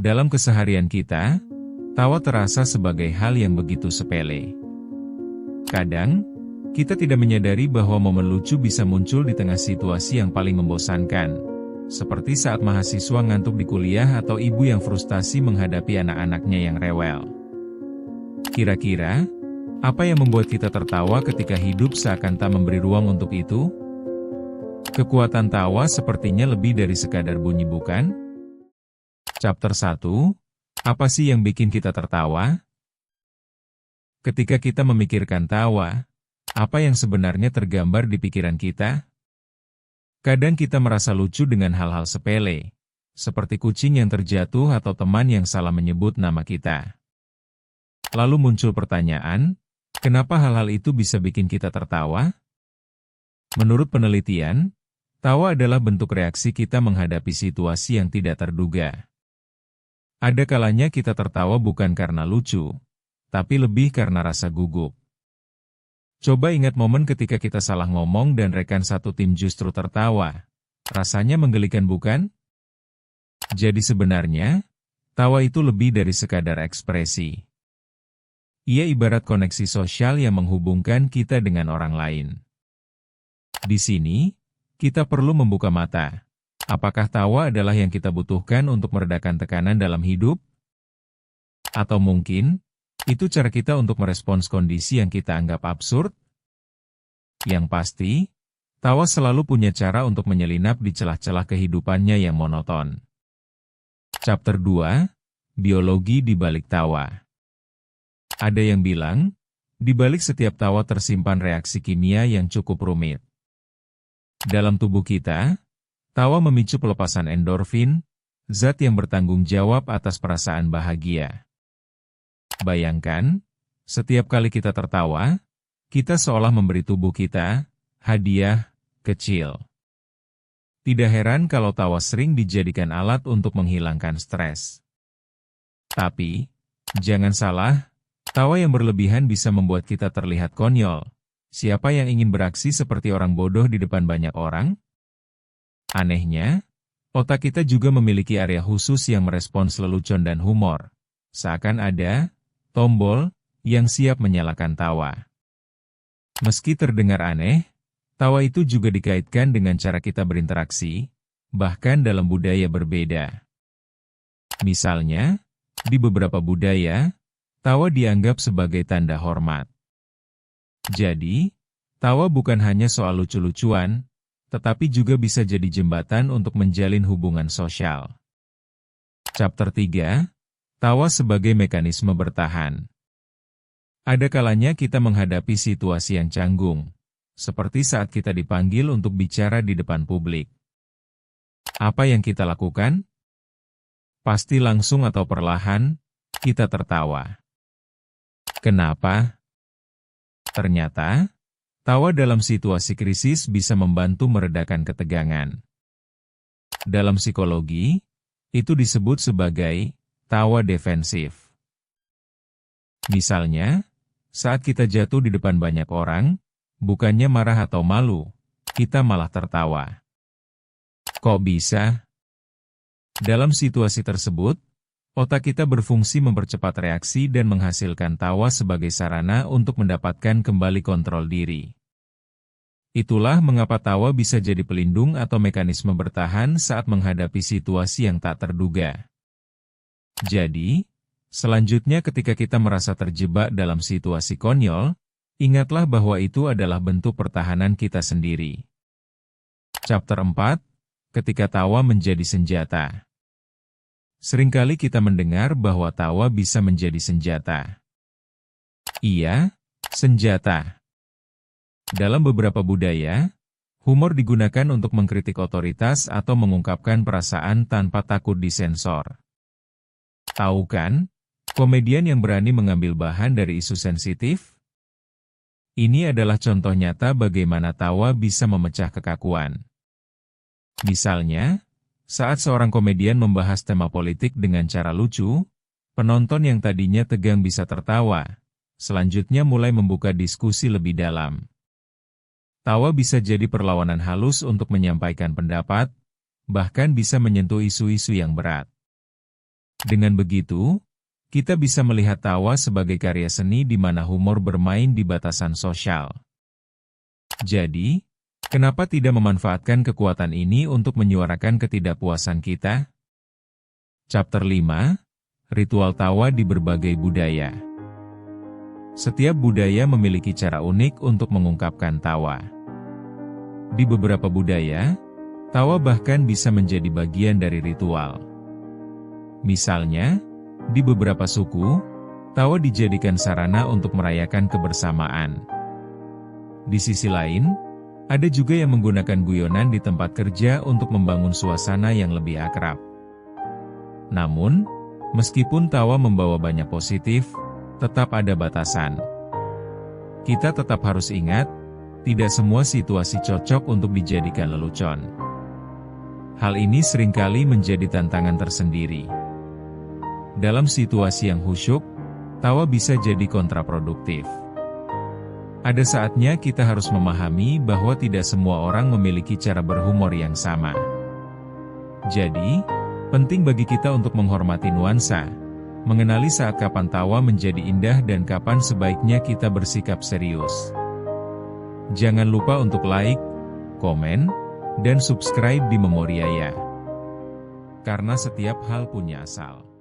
Dalam keseharian kita, tawa terasa sebagai hal yang begitu sepele. Kadang, kita tidak menyadari bahwa momen lucu bisa muncul di tengah situasi yang paling membosankan, seperti saat mahasiswa ngantuk di kuliah atau ibu yang frustasi menghadapi anak-anaknya yang rewel. Kira-kira, apa yang membuat kita tertawa ketika hidup seakan tak memberi ruang untuk itu? Kekuatan tawa sepertinya lebih dari sekadar bunyi, bukan? Chapter 1. Apa sih yang bikin kita tertawa? Ketika kita memikirkan tawa, apa yang sebenarnya tergambar di pikiran kita? Kadang kita merasa lucu dengan hal-hal sepele, seperti kucing yang terjatuh atau teman yang salah menyebut nama kita. Lalu muncul pertanyaan, kenapa hal-hal itu bisa bikin kita tertawa? Menurut penelitian, tawa adalah bentuk reaksi kita menghadapi situasi yang tidak terduga. Ada kalanya kita tertawa bukan karena lucu, tapi lebih karena rasa gugup. Coba ingat momen ketika kita salah ngomong dan rekan satu tim justru tertawa. Rasanya menggelikan, bukan? Jadi sebenarnya, tawa itu lebih dari sekadar ekspresi. Ia ibarat koneksi sosial yang menghubungkan kita dengan orang lain. Di sini, kita perlu membuka mata. Apakah tawa adalah yang kita butuhkan untuk meredakan tekanan dalam hidup? Atau mungkin, itu cara kita untuk merespons kondisi yang kita anggap absurd? Yang pasti, tawa selalu punya cara untuk menyelinap di celah-celah kehidupannya yang monoton. Chapter 2. Biologi di balik tawa. Ada yang bilang, di balik setiap tawa tersimpan reaksi kimia yang cukup rumit. Dalam tubuh kita, tawa memicu pelepasan endorfin, zat yang bertanggung jawab atas perasaan bahagia. Bayangkan, setiap kali kita tertawa, kita seolah memberi tubuh kita hadiah kecil. Tidak heran kalau tawa sering dijadikan alat untuk menghilangkan stres. Tapi, jangan salah, tawa yang berlebihan bisa membuat kita terlihat konyol. Siapa yang ingin beraksi seperti orang bodoh di depan banyak orang? Anehnya, otak kita juga memiliki area khusus yang merespons lelucon dan humor. Seakan ada tombol yang siap menyalakan tawa. Meski terdengar aneh, tawa itu juga dikaitkan dengan cara kita berinteraksi, bahkan dalam budaya berbeda. Misalnya, di beberapa budaya, tawa dianggap sebagai tanda hormat. Jadi, tawa bukan hanya soal lucu-lucuan, tetapi juga bisa jadi jembatan untuk menjalin hubungan sosial. Chapter 3. Tawa sebagai mekanisme bertahan. Ada kalanya kita menghadapi situasi yang canggung, seperti saat kita dipanggil untuk bicara di depan publik. Apa yang kita lakukan? Pasti langsung atau perlahan, kita tertawa. Kenapa? Ternyata, tawa dalam situasi krisis bisa membantu meredakan ketegangan. Dalam psikologi, itu disebut sebagai tawa defensif. Misalnya, saat kita jatuh di depan banyak orang, bukannya marah atau malu, kita malah tertawa. Kok bisa? Dalam situasi tersebut, otak kita berfungsi mempercepat reaksi dan menghasilkan tawa sebagai sarana untuk mendapatkan kembali kontrol diri. Itulah mengapa tawa bisa jadi pelindung atau mekanisme bertahan saat menghadapi situasi yang tak terduga. Jadi, selanjutnya ketika kita merasa terjebak dalam situasi konyol, ingatlah bahwa itu adalah bentuk pertahanan kita sendiri. Chapter 4. Ketika tawa menjadi senjata. Seringkali kita mendengar bahwa tawa bisa menjadi senjata. Iya, senjata. Dalam beberapa budaya, humor digunakan untuk mengkritik otoritas atau mengungkapkan perasaan tanpa takut disensor. Tahu kan? Komedian yang berani mengambil bahan dari isu sensitif? Ini adalah contoh nyata bagaimana tawa bisa memecah kekakuan. Misalnya, saat seorang komedian membahas tema politik dengan cara lucu, penonton yang tadinya tegang bisa tertawa, selanjutnya mulai membuka diskusi lebih dalam. Tawa bisa jadi perlawanan halus untuk menyampaikan pendapat, bahkan bisa menyentuh isu-isu yang berat. Dengan begitu, kita bisa melihat tawa sebagai karya seni di mana humor bermain di batasan sosial. Jadi, kenapa tidak memanfaatkan kekuatan ini untuk menyuarakan ketidakpuasan kita? Chapter 5, Ritual Tawa di Berbagai Budaya. Setiap budaya memiliki cara unik untuk mengungkapkan tawa. Di beberapa budaya, tawa bahkan bisa menjadi bagian dari ritual. Misalnya, di beberapa suku, tawa dijadikan sarana untuk merayakan kebersamaan. Di sisi lain, ada juga yang menggunakan guyonan di tempat kerja untuk membangun suasana yang lebih akrab. Namun, meskipun tawa membawa banyak positif, tetap ada batasan. Kita tetap harus ingat, tidak semua situasi cocok untuk dijadikan lelucon. Hal ini seringkali menjadi tantangan tersendiri. Dalam situasi yang khusyuk, tawa bisa jadi kontraproduktif. Ada saatnya kita harus memahami bahwa tidak semua orang memiliki cara berhumor yang sama. Jadi, penting bagi kita untuk menghormati nuansa, mengenali saat kapan tawa menjadi indah dan kapan sebaiknya kita bersikap serius. Jangan lupa untuk like, komen, dan subscribe di Memoriaya. Karena setiap hal punya asal.